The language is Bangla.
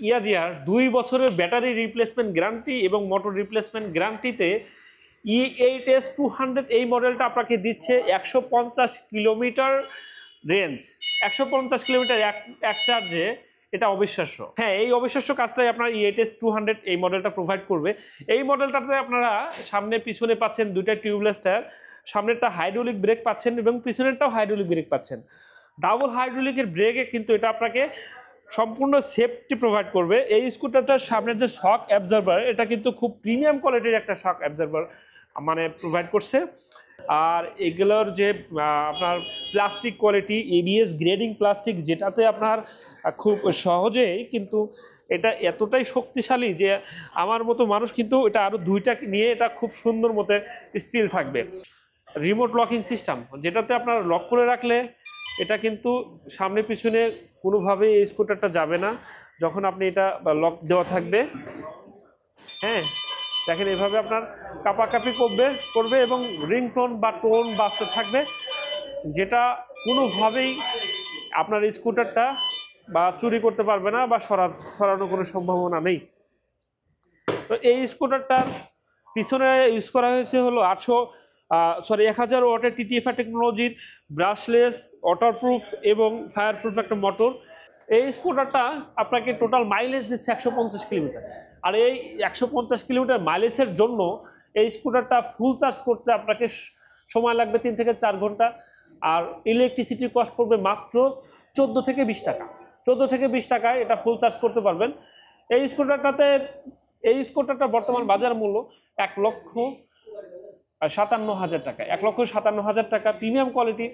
ইয়ারিয়ার 2 বছরের ব্যাটারি রিপ্লেসমেন্ট গ্যারান্টি এবং মোটর রিপ্লেসমেন্ট গ্যারান্টিতে E8S200 এই মডেলটা আপনাকে দিচ্ছে 150 কিলোমিটার রেঞ্জ। 150 কিলোমিটার এক চার্জে, এটা অবিশ্বাস্য। হ্যাঁ, এই অবিশ্বাস্য কাজটাই আপনার E8S200 এই মডেলটা প্রোভাইড করবে। এই মডেলটাতে আপনারা সামনে পিছনে পাচ্ছেন দুইটা টিউবলেস টায়ার, সামনেরটা হাইড্রোলিক ব্রেক পাচ্ছেন এবং পিছনেরটাও হাইড্রোলিক ব্রেক পাচ্ছেন। ডাবল হাইড্রোলিকের ব্রেকে কিন্তু এটা আপনাকে সম্পূর্ণ সেফটি প্রোভাইড করবে। এই স্কুটারটার সামনের যে শক অ্যাবজর্বার, এটা কিন্তু খুব প্রিমিয়াম কোয়ালিটির একটা শক অ্যাবজর্বার মানে প্রোভাইড করছে। আর এগুলোর যে আপনার plastic quality, ABS grading plastic, যেটাতে আপনার খুব সহজেই কিন্তু এটা এতটাই শক্তিশালী যে আমার মতো মানুষ কিন্তু এটা আরও দুইটা নিয়ে এটা খুব সুন্দর মতো স্টিল থাকবে। রিমোট লকিং সিস্টেম, যেটাতে আপনার লক করে রাখলে এটা কিন্তু সামনে পিছনে কোনোভাবেই এই স্কুটারটা যাবে না যখন আপনি এটা লক দেওয়া থাকবে। হ্যাঁ, দেখেন এভাবে আপনার কাঁপাকাঁপি করবে এবং রিংটোন বা টোন বাজতে থাকবে, যেটা কোনোভাবেই আপনার স্কুটারটা বা চুরি করতে পারবে না বা সরানোর কোনো সম্ভাবনা নেই। তো এই স্কুটারটার পিছনে ইউজ করা হয়েছে হলো 1000 ওয়াটের TTFI টেকনোলজির ব্রাশলেস, ওয়াটারপ্রুফ এবং ফায়ারপ্রুফ একটা মোটর। এই স্কুটারটা আপনাকে টোটাল মাইলেজ দিচ্ছে 150 কিলোমিটার। আর এই 150 কিলোমিটার মাইলেজের জন্য এই স্কুটারটা ফুল চার্জ করতে আপনাকে সময় লাগবে 3 থেকে 4 ঘন্টা। আর ইলেকট্রিসিটির কস্ট পড়বে মাত্র 14 থেকে 20 টাকা। 14 থেকে 20 টাকায় এটা ফুল চার্জ করতে পারবেন। এই স্কুটারটা বর্তমান বাজার মূল্য 1,57,000 টাকা। 1,57,000 টাকা প্রিমিয়াম কোয়ালিটি